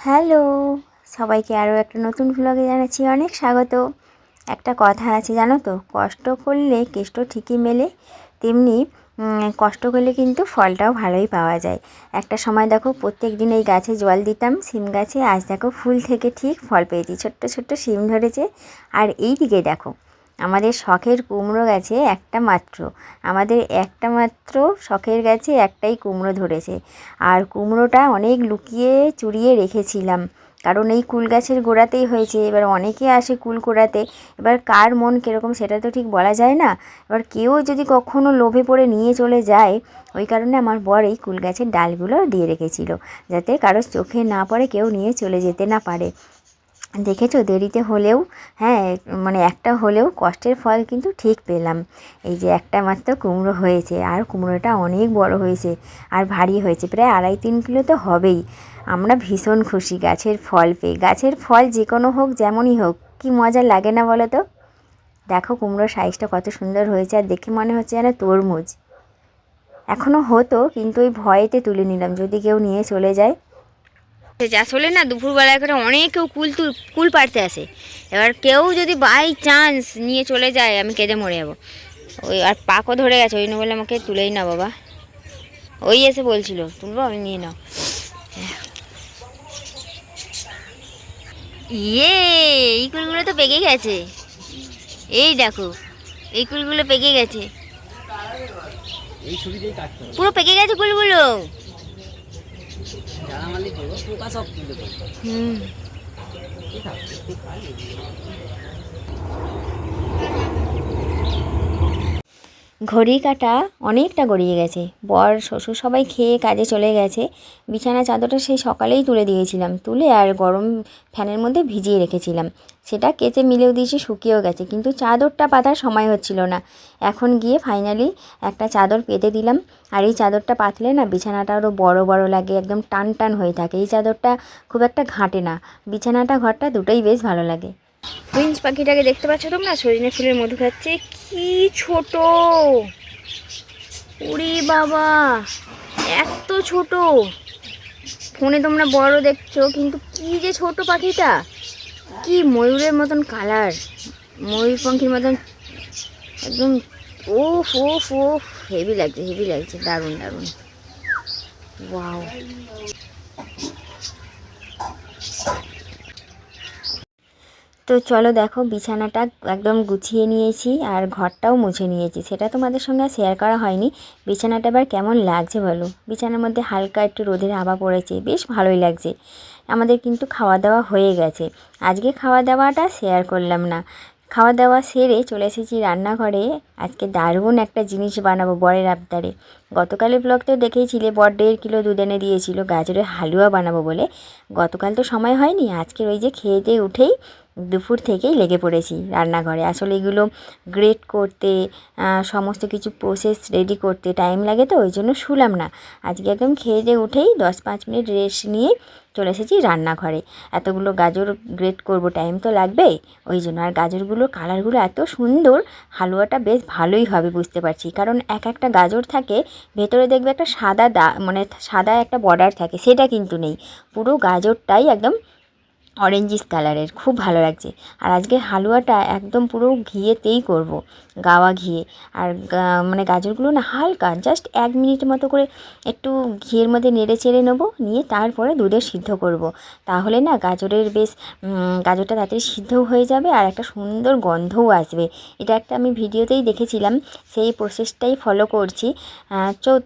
Hello, সবাইকে আরও একটা নতুন ভ্লগে জানাচ্ছি অনেক স্বাগত। একটা কথা আছে জানো তো, কষ্ট করলে কেষ্ট ঠিকই মেলে, তেমনি কষ্ট করলে কিন্তু ফলটাও ভালোই পাওয়া যায়। একটা সময় দেখো প্রত্যেক দিন এই গাছে জল দিতাম, সিম গাছে, আজ দেখো ফুল থেকে ঠিক ফল পেয়েছি, ছোট্ট ছোট্ট সিম ধরেছে। আর এই দিকে দেখো আমাদের শখের কুমড়ো গাছে আমাদের একটা মাত্র শখের গাছে একটাই কুমড়ো ধরেছে। আর কুমড়োটা অনেক লুকিয়ে চুরিয়ে রেখেছিলাম, কারণ এই কুল গাছের গোড়াতেই হয়েছে। এবার অনেকে আসে কুল কোড়াতে, এবার কার মন কীরকম সেটা তো ঠিক বলা যায় না। এবার কেউ যদি কখনো লোভে পড়ে নিয়ে চলে যায়, ওই কারণে আমার বর এই কুল গাছের ডালগুলো দিয়ে রেখেছিল, যাতে কারোর চোখে না পড়ে, কেউ নিয়ে চলে যেতে না পারে। দেখেছো, দেরিতে হলেও, হ্যাঁ মানে একটা হলেও কষ্টের ফল কিন্তু ঠিক পেলাম। এই যে একটা মাত্র কুমড়ো হয়েছে, আর কুমড়োটা অনেক বড় হয়েছে আর ভারী হয়েছে, প্রায় 2.5-3 কিলো তো হবেই। আমরা ভীষণ খুশি গাছের ফল পেয়ে। গাছের ফল যে কোনো হোক, যেমনই হোক, কি মজা লাগে না বলো তো। দেখো কুমড়োর সাইজটা কত সুন্দর হয়েছে, আর দেখে মনে হচ্ছে যেন তরমুজ। এখনও হতো, কিন্তু ওই ভয়েতে তুলে নিলাম যদি কেউ নিয়ে চলে যায়। আসলে না দুপুরবেলায় করে অনেক কেউ কুল পাড়তে আসে। এবার কেউ যদি বাই চান্স নিয়ে চলে যায়, আমি কেঁদে মরে যাবো। ওই আর পাকও ধরে গেছে, ওই জন্য বলে আমাকে তুলেই না বাবা। ওই এসে বলছিল তুলবো, আমি নিয়ে নাও। ইয়ে, এই কুলগুলো তো পেকে গেছে। এই দেখো, এই কুলগুলো পেকে গেছে, পুরো পেকে গেছে কুলগুলো। হুম, ঘড়ি কাটা অনেকটা গড়িয়ে গেছে। বর শ্বশুর সবাই খেয়ে কাজে চলে গেছে। বিছানা চাদরটা সেই সকালেই তুলে দিয়েছিলাম, তুলে আর গরম ফ্যানের মধ্যে ভিজিয়ে রেখেছিলাম। সেটা কেচে মিলেও দিয়েছি, শুকিয়েও গেছে, কিন্তু চাদরটা পাতার সময় হচ্ছিল না। এখন গিয়ে ফাইনালি একটা চাদর পেতে দিলাম। আর এই চাদরটা পাতলে না বিছানাটা আরও বড় বড় লাগে, একদম টান টান হয়ে থাকে। এই চাদরটা খুব একটা ঘাঁটে না, বিছানাটা ঘরটা দুটোই বেশ ভালো লাগে। প্রিন্স পাখিটাকে দেখতে পাচ্ছ তোমরা, সজনে ফুলের মধু খাচ্ছে। কি ছোট, উড়ি বাবা, এত ছোট। ফোনে তোমরা বড় দেখছো, কিন্তু কি যে ছোট পাখিটা, কি ময়ূরের মতন কালার, ময়ূর পাখির মতন একদম। ওফ ওফ ওফ, হেভি লাগছে, হেভি লাগছে, দারুণ দারুণ, ওয়াও। তো চলো দেখো, বিছানাটা একদম গুছিয়ে নিয়েছি আর ঘরটাও মুছে নিয়েছি, সেটা তোমাদের সঙ্গে শেয়ার করা হয়নি। বিছানাটা এবার কেমন লাগছে বলো। বিছানার মধ্যে হালকা একটু রোদের হাওয়া পড়েছে, বেশ ভালোই লাগছে। আমাদের কিন্তু খাওয়া দাওয়া হয়ে গেছে, আজকে খাওয়া দাওয়াটা শেয়ার করলাম না। খাওয়া দাওয়া সেরে চলে এসেছি রান্নাঘরে। আজকে দারুণ একটা জিনিস বানাবো বরের আবদারে। গতকালের ব্লগতেও দেখেইছিলে, বর 1.5 কিলো দুধ এনে দিয়েছিল গাজরের হালুয়া বানাবো বলে। গতকাল তো সময় হয়নি, আজকের ওই যে খেয়ে উঠেই দুপুর থেকেই লেগে পড়েছি রান্নাঘরে। আসলে এগুলো গ্রেট করতে, সমস্ত কিছু প্রসেস রেডি করতে টাইম লাগে, তো ওই জন্য শুলাম না। আজকে একদম খেয়ে উঠেই 10-5 মিনিট রেস্ট নিয়ে চলে এসেছি রান্নাঘরে। এতগুলো গাজর গ্রেট করব, টাইম তো লাগবে, ওই জন্য। আর গাজরগুলোর কালারগুলো এত সুন্দর, হালুয়াটা বেশ ভালোই হবে বুঝতে পারছি। কারণ এক একটা গাজর থাকে, ভেতরে দেখবে একটা সাদা মানে সাদা একটা বর্ডার থাকে, সেটা কিন্তু নেই। পুরো গাজরটাই একদম অরেঞ্জিস কালারের, খুব ভালো লাগছে। আর আজকে হালুয়াটা একদম পুরো ঘিয়েতেই করব, গাওয়া ঘিয়ে। আর মানে গাজরগুলো না হালকা জাস্ট 1 মিনিট মতো করে একটু ঘিয়ের মধ্যে নেড়ে চেড়ে নেবো, নিয়ে তারপরে দুধে সিদ্ধ করব। তাহলে না গাজরের বেশ গাজরটা তাড়াতাড়ি সিদ্ধও হয়ে যাবে, আর একটা সুন্দর গন্ধও আসবে। এটা একটা আমি ভিডিওতেই দেখেছিলাম, সেই প্রসেসটাই ফলো করছি।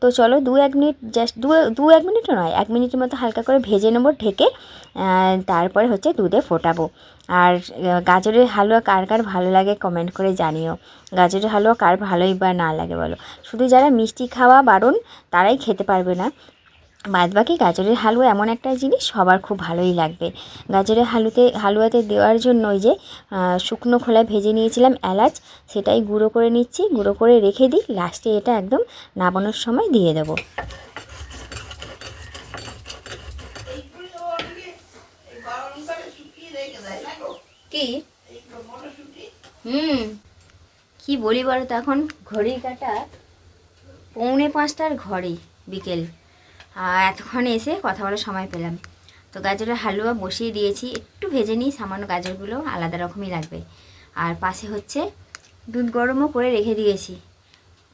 তো চলো 2-1 মিনিট, জাস্ট 2-1 মিনিটও নয়, 1 মিনিটের মতো হালকা করে ভেজে নেবো ঢেকে। তারপরে হচ্ছে দুধে ফোটাবো। আর গাজরের হালুয়া কার কার ভালো লাগে কমেন্ট করে জানিও। গাজরের হালুয়া কার ভালোই বা না লাগে বলো। শুধু যারা মিষ্টি খাওয়া বারণ তারাই খেতে পারবে না, বাদবাকি গাজরের হালুয়া এমন একটা জিনিস সবার খুব ভালোই লাগবে। গাজরের হালুয়াতে দেওয়ার জন্য ওই যে শুকনো খোলায় ভেজে নিয়েছিলাম এলাচ, সেটাই গুঁড়ো করে নিচ্ছি, গুঁড়ো করে রেখে দিই, লাস্টে এটা একদম নামানোর সময় দিয়ে দেবো। কি কি বলি বলো তো, এখন ঘড়ি কাটা 4:45টার ঘরে বিকেল। এতক্ষণ এসে কথা বলার সময় পেলাম। তো গাজরের হালুয়া বসিয়ে দিয়েছি, একটু ভেজে নিই, সামান্য গাজরগুলো আলাদা রকমই লাগবে। আর পাশে হচ্ছে দুধ গরমও করে রেখে দিয়েছি।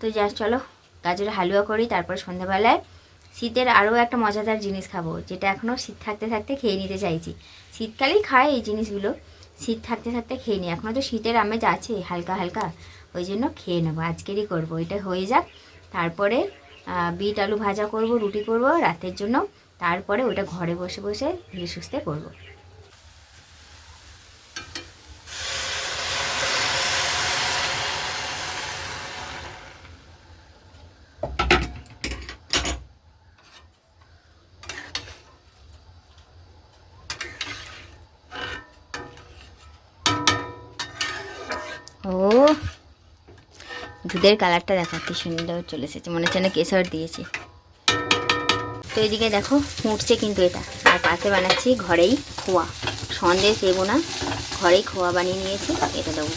তো যা চলো গাজরের হালুয়া করি, তারপর সন্ধ্যাবেলায় শীতের আরও একটা মজাদার জিনিস খাবো, যেটা এখনও শীত থাকতে থাকতে খেয়ে নিতে চাইছি। শীতকালেই খায় এই জিনিসগুলো, শীত থাকতে থাকতে খেয়ে নিই। এখনও তো শীতের আমেজ আছে হালকা হালকা, ওই জন্য খেয়ে নেবো, আজকেরই করবো। এটা হয়ে যাক, তারপরে বিট আলু ভাজা করব, রুটি করব রাতের জন্য, তারপরে ওটা ঘরে বসে বসে ধীরে সুস্থে করব। ও দুধের কালারটা দেখো কি সুন্দর চলে এসেছে, মনে হচ্ছে না কেশর দিয়েছি। তো এদিকে দেখো ফুটছে কিন্তু এটা। আর পাশে বানাচ্ছি ঘরেই খোয়া, সন্দেশ দেবো না, ঘরেই খোয়া বানিয়ে নিয়েছি, এটা দেবো।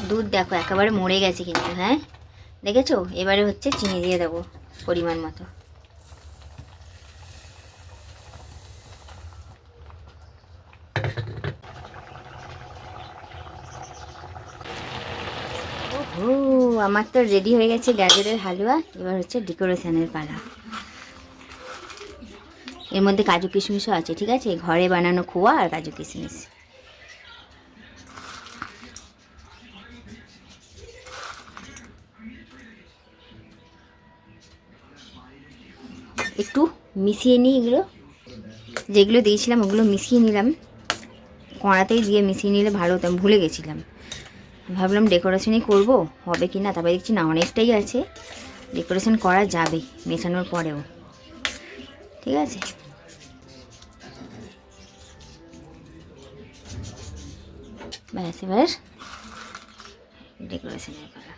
দুধ দেখো একেবারে মরে গেছে কিন্তু, হ্যাঁ দেখেছো। এবারে হচ্ছে চিনি দিয়ে দেবো পরিমাণ মতো। ও আমার তো রেডি হয়ে গেছে গাজরের হালুয়া। এবার হচ্ছে ডেকোরেশনের পালা। এর মধ্যে কাজু কিশমিশও আছে, ঠিক আছে, ঘরে বানানো খোয়া আর কাজু কিশমিশ। একটু মিশিয়ে নিই, এগুলো যেগুলো দিয়েছিলাম ওগুলো মিশিয়ে নিলাম, কড়াতেই দিয়ে মিশিয়ে নিলে ভালো হতো। আমি ভুলে গেছিলাম, ভাবলাম ডেকোরেশনই করব, হবে কি না, তারপরে দেখছি না অনেকটাই আছে, ডেকোরেশন করা যাবে মেশানোর পরেও, ঠিক আছে। ব্যাস এবার ডেকোরেশনের পালা।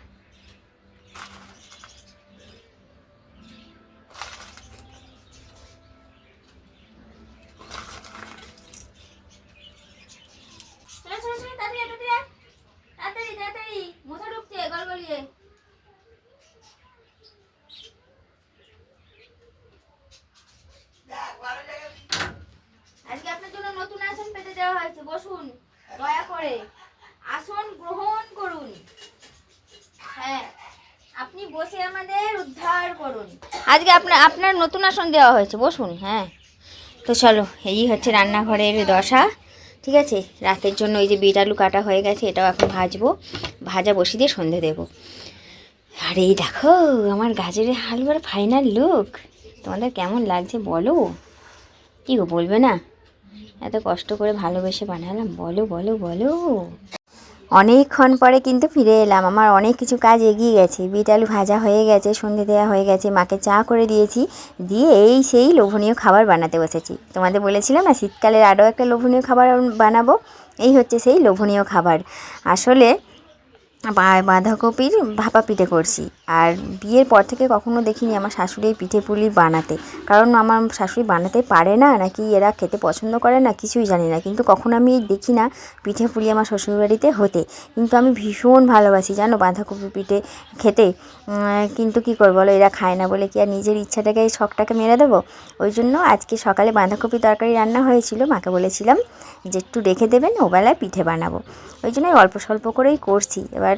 আজকে আপনার জন্য নতুন আসন পেতে দেওয়া হয়েছে, বসুন, দয়া করে আসন গ্রহণ করুন। হ্যাঁ আপনি বসে আমাদের উদ্ধার করুন। আজকে আপনার নতুন আসন দেওয়া হয়েছে, বসুন। হ্যাঁ তো চলো, এই হচ্ছে রান্নাঘরের দশা, ঠিক আছে। রাতের জন্য এই যে বিট আলু কাটা হয়ে গেছে, এটাও এখন ভাজবো, ভাজা বসিয়ে দিয়ে সন্ধে দেবো। আর এই দেখো আমার গাজরের হালুয়ার ফাইনাল লুক। তোমাদের কেমন লাগছে বলো, কি গো বলবে না? এত কষ্ট করে ভালোবেসে বানালাম, বলো বলো বলো। অনেকক্ষণ পরে কিন্তু ফিরে এলাম, আমার অনেক কিছু কাজ এগিয়ে গেছে। বিট আলু ভাজা হয়ে গেছে, সন্ধে দেওয়া হয়ে গেছে, মাকে চা করে দিয়েছি, দিয়ে এই সেই লোভনীয় খাবার বানাতে বসেছি। তোমাদের বলেছিলাম না শীতকালের আরও একটা লোভনীয় খাবার বানাবো, এই হচ্ছে সেই লোভনীয় খাবার। আসলে বাঁধাকপির ভাপা পিঠে করছি। আর বিয়ের পর থেকে কখনো দেখিনি আমার শাশুড়ি এই পিঠে পুলি বানাতে, কারণ আমার শাশুড়ি বানাতে পারে না, নাকি এরা খেতে পছন্দ করে না, কিছুই জানি না, কিন্তু কখনো আমি দেখি না পিঠে পুলি আমার শ্বশুরবাড়িতে হতে। কিন্তু আমি ভীষণ ভালোবাসি জানো বাঁধাকপি পিঠে খেতে, কিন্তু কী করবো বলো, এরা খায় না বলে কি আর নিজের ইচ্ছাটাকে শখটাকে মেরে দেবো। ওই জন্য আজকে সকালে বাঁধাকপি তরকারি রান্না হয়েছিল, মাকে বলেছিলাম যে একটু রেখে দেবেন, ওবেলায় পিঠে বানাবো, ওই জন্য অল্প স্বল্প করেই করছি। এবার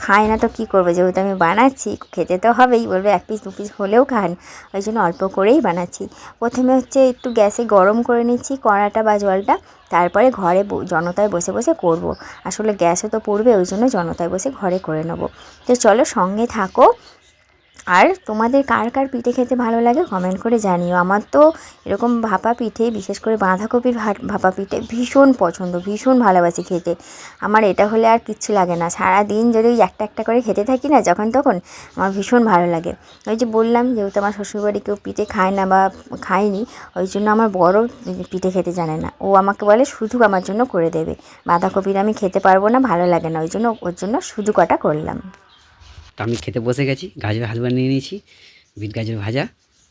খায় না তো কী করবো, যেহেতু আমি বানাচ্ছি খেতে তো হবেই, বলবে এক পিস দু পিস হলেও খান, ওই জন্য অল্প করেই বানাচ্ছি। প্রথমে হচ্ছে একটু গ্যাসে গরম করে নিচ্ছি কড়াটা বা জলটা, তারপরে ঘরে জনতায় বসে বসে করব। আসলে গ্যাসে তো পড়বে, ওই জন্য জনতায় বসে ঘরে করে নেবো। তো চলো সঙ্গে থাকো। আর তোমাদের কার কার পিঠে খেতে ভালো লাগে কমেন্ট করে জানিও। আমার তো এরকম ভাপা পিঠে, বিশেষ করে বাঁধাকপির ভাপা পিঠে ভীষণ পছন্দ, ভীষণ ভালোবাসি খেতে। আমার এটা হলে আর কিচ্ছু লাগে না, সারা দিন যদি ওই একটা একটা করে খেতে থাকি না যখন তখন, আমার ভীষণ ভালো লাগে। ওই যে বললাম যেহেতু আমার শ্বশুরবাড়ি কেউ পিঠে খায় না বা খায়নি, ওই জন্য আমার বড় পিঠে খেতে জানে না, ও আমাকে বলে শুধু আমার জন্য করে দেবে। বাঁধাকপির আমি খেতে পারবো না, ভালো লাগে না, ওর জন্য শুধু কটা করলাম। তো আমি খেতে বসে গেছি, গাজরের হালুয়া নিয়ে নিয়েছি, বিট গাজর ভাজা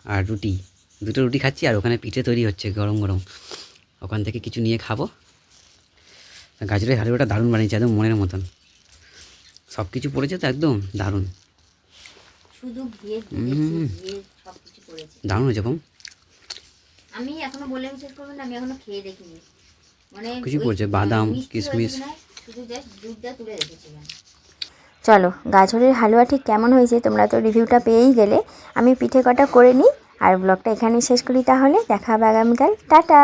আর রুটি, দুটো রুটি খাচ্ছি, আর ওখানে পিঠে তৈরি হচ্ছে গরম গরম, ওখান থেকে কিছু নিয়ে খাবো। গাজরের হালুয়াটা দারুণ বানিয়েছে, একদম মনের মতন। সব কিছু পড়েছে তো একদম দারুণ। শুধু ঘিয়ে সব কিছু করেছে। দারুণ হয়েছে বম। আমি এখনো বলে শেষ করবো না, আমি এখনো খেয়ে দেখিনি। মানে কিছু পড়ছে, বাদাম, কিশমিশ। শুধু জাস্ট দুধটা তুলে রেখেছিলাম। চলো, গাজরের হালুয়া ঠিক কেমন হয়েছে তোমরা তো রিভিউটা পেয়েই গেলে। আমি পিঠে কটা করে নিই আর ব্লগটা এখানেই শেষ করি তাহলে। দেখা হবে আগামীকাল। টাটা।